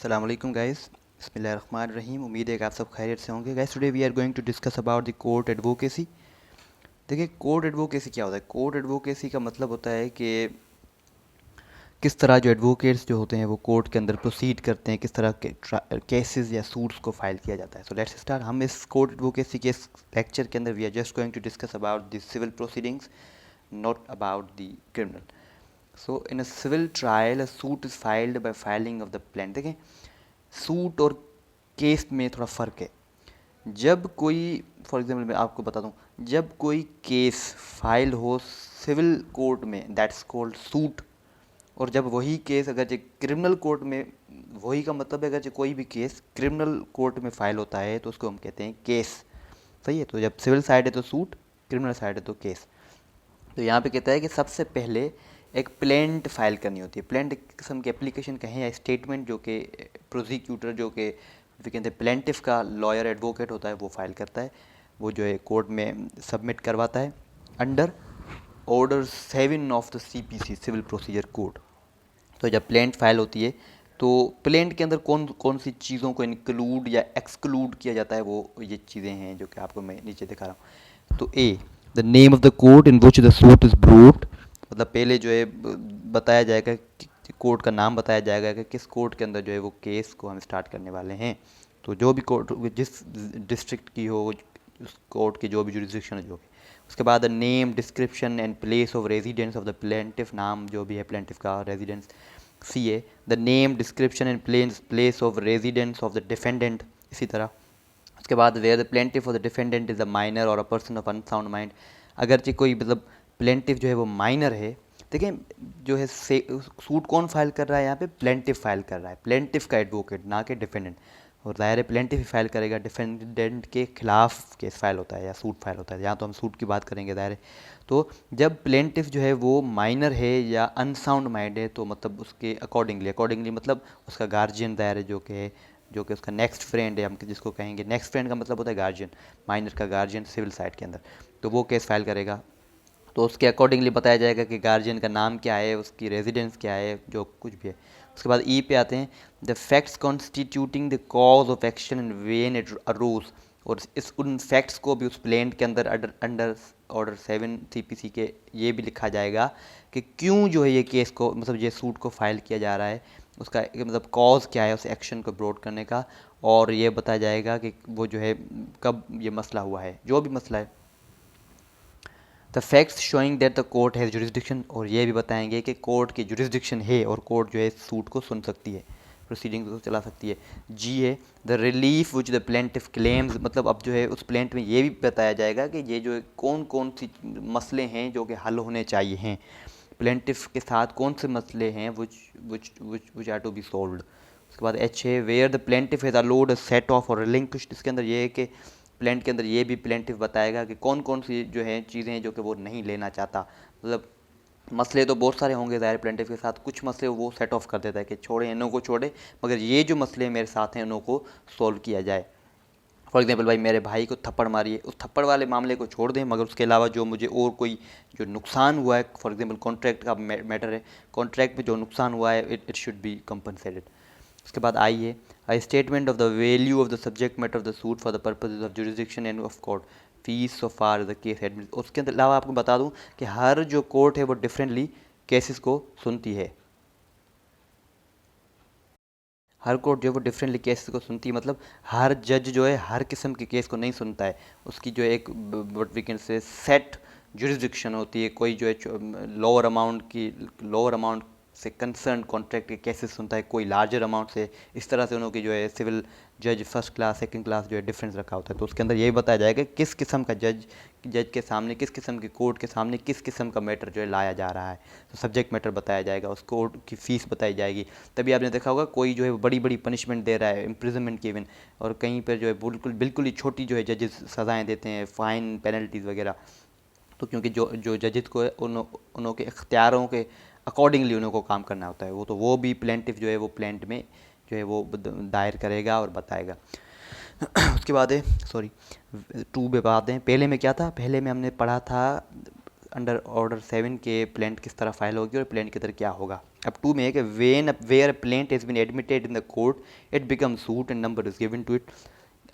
अस्सलाम वालेकुम गाइस, बिस्मिल्लाहिर्रहमानिर्रहीम। उम्मीद है कि आप सब खैरियत से होंगे। Guys today we are going to discuss about the court advocacy. देखिए, कोर्ट एडवोकेसी क्या होता है। कोर्ट एडवोकेसी का मतलब होता है कि किस तरह जो एडवोकेट्स जो होते हैं वो कोर्ट के अंदर प्रोसीड करते हैं, किस तरह के केसेस या सूट्स को फाइल किया जाता है। So let's start. हम इस कोर्ट एडवोकेसी के इस लेक्चर के अंदर we are just going to discuss about the civil proceedings, not about the criminal. So in a civil trial a suit is filed by filing of the plaint. देखें, suit और case में थोड़ा फ़र्क है। जब कोई, फॉर एग्जांपल मैं आपको बता दूं, जब कोई केस फाइल हो सिविल कोर्ट में, दैट्स कॉल्ड सूट। और जब वही केस अगर जो क्रिमिनल कोर्ट में, वही का मतलब है अगर जो कोई भी केस क्रिमिनल कोर्ट में फाइल होता है तो उसको हम कहते हैं केस। सही है। तो जब सिविल साइड है तो सूट, क्रिमिनल साइड है तो केस। तो यहाँ पे कहता है कि सबसे पहले एक प्लेंट फाइल करनी होती है। प्लेंट एक किस्म की एप्लीकेशन कहें या स्टेटमेंट, जो कि प्रोसिक्यूटर, जो कि कहते हैं प्लेंटिफ का लॉयर एडवोकेट होता है, वो फाइल करता है। वो जो है कोर्ट में सबमिट करवाता है under order 7 of the CPC, civil procedure code. तो जब प्लेंट फाइल होती है तो प्लेंट के अंदर कौन कौन सी चीज़ों को इंक्लूड या एक्सक्लूड किया जाता है, वो ये चीज़ें हैं जो कि आपको मैं नीचे दिखा रहा हूँ। तो a, the name of the court in which the suit is brought. मतलब पहले जो है बताया जाएगा कि कोर्ट का नाम बताया जाएगा कि किस कोर्ट के अंदर जो है वो केस को हम स्टार्ट करने वाले हैं। तो जो भी कोर्ट जिस डिस्ट्रिक्ट की हो, उस कोर्ट की जो भी जुरिस्डिक्शन जो है। उसके बाद name, description and place of residence of the plaintiff, नाम जो भी है प्लेंटिफ का, residence. C A, the name, description and place of residence of the defendant. इसी तरह उसके बाद where the plaintiff of the defendant is a minor or a person of unsound mind. अगरचे कोई मतलब प्लेंटिफ जो है वो माइनर है। देखें, जो है सूट कौन फाइल कर रहा है यहाँ पे, प्लेंटिफ फाइल कर रहा है, प्लेंटिफ का एडवोकेट, ना कि डिफेंडेंट। और ज़ाहिर है प्लेंटिफ ही फाइल करेगा, डिफेंडेंट के खिलाफ केस फाइल होता है या सूट फाइल होता है। यहाँ तो हम सूट की बात करेंगे ज़ाहिर है। तो जब प्लेंटिफ जो है वो माइनर है या अनसाउंड माइंड है, तो मतलब उसके अकॉर्डिंगली अकॉर्डिंगली मतलब उसका गार्जियन ज़ाहिर है, जो कि उसका नेक्स्ट फ्रेंड है, हम जिसको कहेंगे नेक्स्ट फ्रेंड का मतलब होता है गार्जियन, माइनर का गार्जियन सिविल साइड के अंदर। तो वो केस फाइल करेगा। तो उसके अकॉर्डिंगली बताया जाएगा कि गार्जियन का नाम क्या है, उसकी रेजिडेंस क्या है, जो कुछ भी है। उसके बाद ई पे आते हैं, the facts constituting the cause of action in when it arose. और इस उन फैक्ट्स को भी उस प्लेंट के अंदर अंडर ऑर्डर 7 CPC के ये भी लिखा जाएगा कि क्यों जो है ये केस को, मतलब ये सूट को फाइल किया जा रहा है, उसका मतलब कॉज क्या है उस एक्शन को ब्रॉड करने का। और ये बताया जाएगा कि वो जो है कब ये मसला हुआ है, जो भी मसला है। The facts showing that the court has jurisdiction. और ये भी बताएंगे कि कोर्ट की जुरिस्डिक्शन है और कोर्ट जो है सूट को सुन सकती है, प्रोसीडिंग को चला सकती है। जी है, the relief which the plaintiff claims. मतलब अब जो है उस प्लेंट में ये भी बताया जाएगा कि ये जो है कौन कौन सी मसले हैं जो कि हल होने चाहिए हैं, प्लेंटिफ के साथ कौन से मसले हैं which are to be solved. उसके बाद एच है, where the plaintiff has alleged a set of और रिलिंक्विश्ड। इसके अंदर ये है कि प्लेंट के अंदर ये भी प्लेंटिफ बताएगा कि कौन कौन सी जो है चीज़ें हैं जो कि वो नहीं लेना चाहता। मतलब मसले तो बहुत सारे होंगे ज़ाहिर प्लेंटिफ के साथ, कुछ मसले वो सेट ऑफ कर देता है कि छोड़े, इन्हों को छोड़े, मगर ये जो मसले मेरे साथ हैं इन्हों को सॉल्व किया जाए। फॉर एग्जांपल, भाई मेरे भाई को थप्पड़ मारी है, उस थप्पड़ वाले मामले को छोड़ दें, मगर उसके अलावा जो मुझे और कोई जो नुकसान हुआ है, फॉर एग्जांपल कॉन्ट्रैक्ट का मैटर है, कॉन्ट्रैक्ट में जो नुकसान हुआ है इट शुड बी कंपनसेटेड। उसके बाद आई है, a statement of the value of the subject matter of the suit for the purposes of jurisdiction and of court fees so far as the case admits। उसके अलावा आपको बता दूं कि हर जो कोर्ट है वो डिफरेंटली केसेस को सुनती है। हर कोर्ट जो है वो डिफरेंटली केसेस को सुनती है, मतलब हर जज जो है हर किस्म के केस को नहीं सुनता है। उसकी जो एक what we can say set jurisdiction होती है। कोई जो है लोअर अमाउंट से कंसर्न कॉन्ट्रैक्ट के केसेस सुनता है, कोई लार्जर अमाउंट से। इस तरह से उन्होंने जो है सिविल जज फर्स्ट क्लास सेकंड क्लास जो है डिफरेंस रखा होता है। तो उसके अंदर यही बताया जाएगा कि किस किस्म का जज के सामने, किस किस्म की कोर्ट के सामने किस किस्म का मैटर जो है लाया जा रहा है। तो सब्जेक्ट मैटर बताया जाएगा, उस कोर्ट की फ़ीस बताई जाएगी। तभी आपने देखा होगा कोई जो है बड़ी बड़ी पनिशमेंट दे रहा है, इम्प्रिजनमेंट की इवन, और कहीं पर जो है बिल्कुल बिल्कुल ही छोटी जो है जजेस सज़ाएँ देते हैं, फ़ाइन पेनल्टीज़ वगैरह। तो क्योंकि जो जो जजेस को है उनके इख्तियारों के अकॉर्डिंगली उन्हों को काम करना होता है। वो भी प्लेंटिफ जो है वो प्लेंट में जो है वो दायर करेगा और बताएगा। उसके बाद है, सॉरी, 2 पे बात है। पहले में क्या था, पहले में हमने पढ़ा था अंडर ऑर्डर 7 के प्लेंट किस तरह फाइल होगी और प्लेंट के अंदर क्या होगा। अब 2 में है कि where plaint has been admitted in the court it become suit and number is given to it.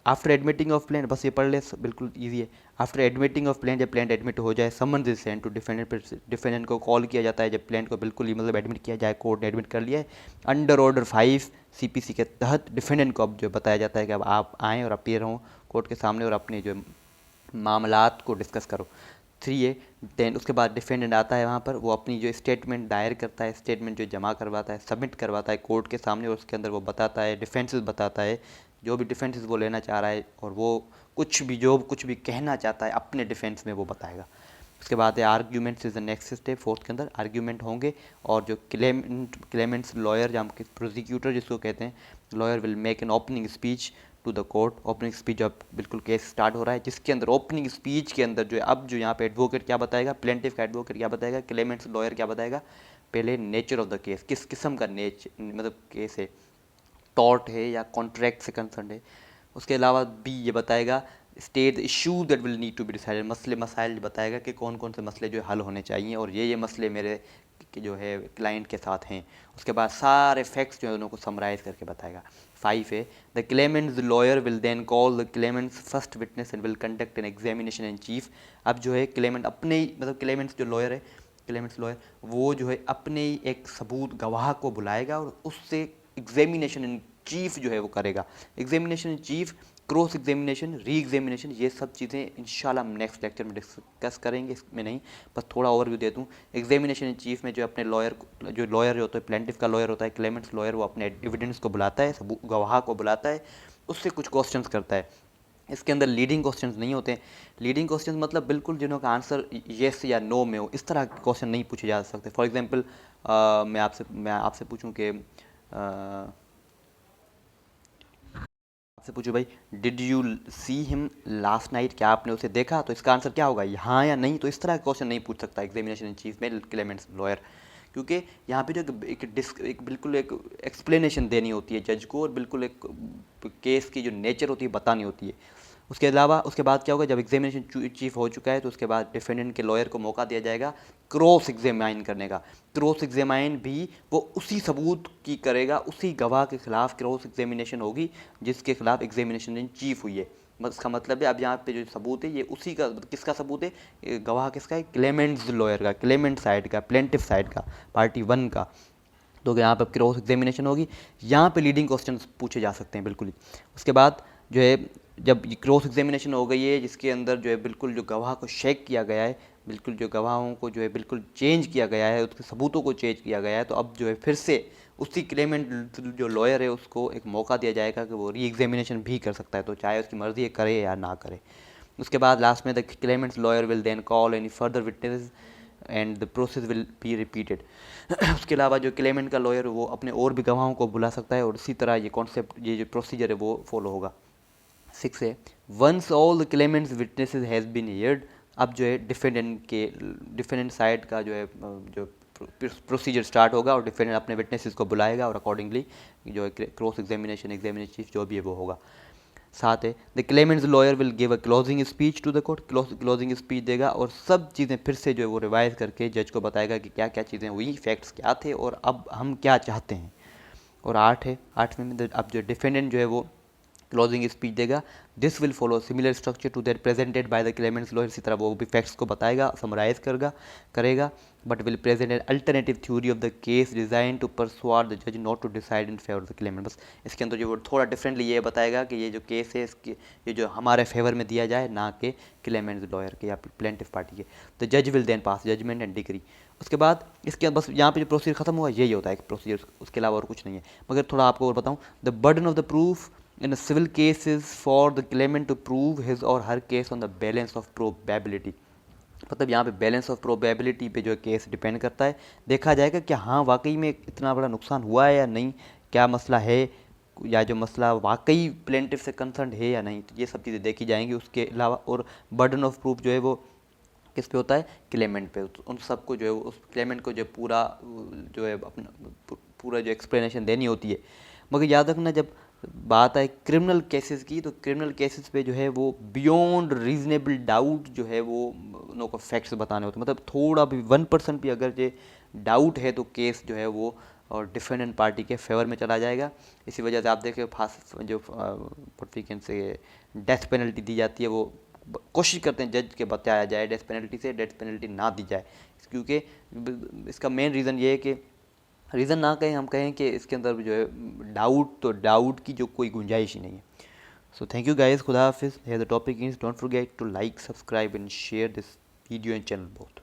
After admitting of plaint, बस ये पढ़ ले, बिल्कुल ईजी है। आफ्टर एडमिटिंग ऑफ प्लेंट, जब प्लेंट एडमिट हो जाए, summon is send to defendant, defendant को कॉल किया जाता है जब प्लेंट को बिल्कुल ही मतलब एडमिट किया जाए, कोर्ट ने एडमिट कर लिया है। अंडर ऑर्डर 5 सीपीसी के तहत डिफेंडेंट को अब जो बताया जाता है कि अब आप आएँ और अपीयर हों कोर्ट के सामने और अपने जो मामलात को डिस्कस करो। 3 है, देन उसके बाद डिफेंडेंट आता है वहाँ पर, वो अपनी जो स्टेटमेंट दायर करता है, स्टेटमेंट जो जमा करवाता है, सबमिट करवाता है कोर्ट के सामने, और उसके अंदर वो बताता है, डिफेंसेस बताता है, जो भी डिफेंसेस वो लेना चाह रहा है, और वो कुछ भी कहना चाहता है अपने डिफेंस में वो बताएगा। उसके बाद है arguments is the next step, fourth के अंदर आर्ग्यूमेंट होंगे, और जो क्लेमेंट्स लॉयर या प्रोसिक्यूटर जिसको कहते हैं, lawyer will make an opening speech to the court. Opening speech जब बिल्कुल केस स्टार्ट हो रहा है, जिसके अंदर ओपनिंग स्पीच के अंदर जो है, अब जो यहाँ पे एडवोकेट क्या बताएगा, प्लेंटिफ का एडवोकेट क्या बताएगा, क्लेमेंट्स लॉयर क्या बताएगा, पहले नेचर ऑफ द केस, किस किस्म का मतलब केस है, टॉर्ट है या कॉन्ट्रैक्ट से कंसर्न है। उसके अलावा भी ये बताएगा state issue that will need to be decided, मसले मसाइल बताएगा कि कौन कौन से मसले जो हल होने चाहिए, और ये मसले मेरे जो है क्लाइंट के साथ हैं। उसके बाद सारे फैक्ट्स जो है उनको समराइज करके बताएगा। 5 है, the claimant's lawyer will then call the claimant's first witness and will conduct an examination in chief. अब जो है क्लेमेंट अपने ही मतलब क्लेमेंट्स जो लॉयर है, क्लेमेंट्स लॉयर वो जो है अपने ही एक सबूत गवाह को बुलाएगा और उससे एग्जामिनेशन इन चीफ जो है वो करेगा। Examination in chief, cross examination, re examination, ये सब चीज़ें इंशाल्लाह हम नेक्स्ट लेक्चर में डिस्कस करेंगे, इसमें नहीं, बस थोड़ा ओवरव्यू दे दूँ। एग्जामिनेशन इन चीफ में जो अपने लॉयर जो होता है, प्लेंटिफ का लॉयर होता है, क्लेमेंट्स लॉयर, वो अपने एविडेंस को बुलाता है, गवाह को बुलाता है, उससे कुछ क्वेश्चंस करता है। इसके अंदर लीडिंग क्वेश्चंस नहीं होते हैं। लीडिंग क्वेश्चंस मतलब बिल्कुल जिनका आंसर येस या नो में हो, इस तरह के क्वेश्चन नहीं पूछे जा सकते। फॉर एग्जांपल मैं आपसे पूछूं कि आपसे पूछूं भाई, did you see him last night, क्या आपने उसे देखा, तो इसका आंसर क्या होगा, हाँ या नहीं। तो इस तरह का क्वेश्चन नहीं पूछ सकता एग्जामिनेशन इन चीफ में क्लेमेंट्स लॉयर, क्योंकि यहाँ पे जो एक बिल्कुल एक एक्सप्लेनेशन देनी होती है जज को, और बिल्कुल एक केस की जो नेचर होती है बतानी होती है। उसके अलावा उसके बाद क्या होगा, जब एग्जामिनेशन चीफ हो चुका है तो उसके बाद डिफेंडेंट के लॉयर को मौका दिया जाएगा क्रॉस एग्जामाइन करने का। क्रॉस एग्जामाइन भी वो उसी सबूत की करेगा, उसी गवाह के खिलाफ क्रॉस एग्जामिनेशन होगी जिसके खिलाफ एग्जामिनेशन इन चीफ हुई है। इसका मतलब है अब यहाँ पे जो सबूत है ये उसी का, किसका सबूत है, गवाह किसका है, क्लेमेंट्स लॉयर का, क्लेमेंट साइड का, प्लेंटिफ साइड का, पार्टी 1 का। तो यहाँ पर क्रॉस एग्जामिनेशन होगी, यहाँ पे लीडिंग क्वेश्चन पूछे जा सकते हैं बिल्कुल ही। उसके बाद जो है जब क्रॉस एग्जामिनेशन हो गई है, जिसके अंदर जो है बिल्कुल जो गवाह को शेक किया गया है, बिल्कुल जो गवाहों को जो है बिल्कुल चेंज किया गया है, उसके सबूतों को चेंज किया गया है, तो अब जो है फिर से उसी क्लेमेंट जो लॉयर है उसको एक मौका दिया जाएगा कि वो री एग्जामिनेशन भी कर सकता है, तो चाहे उसकी मर्ज़ी है करे या ना करे। उसके बाद लास्ट में the claimant's lawyer will then call any further witness and the process will be repeated. उसके अलावा जो क्लेमेंट का लॉयर वो अपने और भी गवाहों को बुला सकता है, और इसी तरह ये कॉन्सेप्ट, ये जो प्रोसीजर है वो फॉलो होगा। 6 है, once all the claimant's witnesses has been heard, अब जो है डिफेंडेंट साइड का जो है जो प्रोसीजर स्टार्ट होगा, और डिफेंडेंट अपने विटनेसेस को बुलाएगा, और अकॉर्डिंगली जो है क्रॉस एग्जामिनेशन चीफ जो भी है वो होगा। 7 है, the claimant's lawyer will give a closing speech to the court, closing speech देगा, और सब चीज़ें फिर से जो है वो रिवाइज करके जज को बताएगा कि क्या क्या चीज़ें हुई, फैक्ट्स क्या थे, और अब हम क्या चाहते हैं। और 8 है, 8वें में अब जो डिफेंडेंट जो है वो क्लोजिंग स्पीच देगा, this will follow similar structure to that presented by the claimant's lawyer, इसी तरह वो भी फैक्ट्स को बताएगा, समराइज करेगा, but will present an alternative theory of the case designed to persuade the जज not to decide in favour of the claimant. बस इसके अंदर जो वो थोड़ा डिफरेंटली ये बताएगा कि ये जो केस है इसके ये जो हमारे फेवर में दिया जाए, ना कि क्लेमेंट्स लॉयर के या प्लेंटिफ पार्टी के। द जज will then pass judgement and degree. उसके बाद इसके बस यहाँ पे जो प्रोसीजर खत्म हुआ यही होता है प्रोसीजर, उसके अलावा और कुछ नहीं है। मगर थोड़ा आपको और बताऊँ, the burden of the proof in a civil case is for the claimant to prove his or her case on the balance of probability। मतलब यहाँ पे बैलेंस ऑफ प्रोबेबिलिटी पे जो केस डिपेंड करता है, देखा जाएगा कि हाँ वाकई में इतना बड़ा नुकसान हुआ है या नहीं, क्या मसला है, या जो मसला वाकई प्लेंटिफ से कंसर्न है या नहीं, तो ये सब चीज़ें देखी जाएंगी। उसके अलावा और बर्डन ऑफ प्रूफ जो है वो किस पे होता है, क्लेमेंट पे। उन सबको जो है उस क्लेमेंट को जो पूरा जो है अपना पूरा जो एक्सप्लेनेशन देनी होती है। मगर याद रखना, जब बात आए क्रिमिनल केसेस की, तो क्रिमिनल केसेस पे जो है वो बियॉन्ड रीजनेबल डाउट जो है वो नो को फैक्ट्स बताने होते हैं, मतलब थोड़ा भी 1% भी अगर जो डाउट है तो केस जो है वो और डिफेंडेंट पार्टी के फेवर में चला जाएगा। इसी वजह से आप देखें फांस जो व्हाट से डेथ पेनल्टी दी जाती है, वो कोशिश करते हैं जज के बताया जाए डेथ पेनल्टी से डेथ पेनल्टी ना दी जाए, क्योंकि इसका मेन रीज़न ये है कि रीज़न ना कहें, हम कहें कि इसके अंदर जो है डाउट की जो कोई गुंजाइश ही नहीं है। सो थैंक यू गाइस, खुदा हाफिज़। Here the topic is don't forget to like, subscribe and share this video and channel both.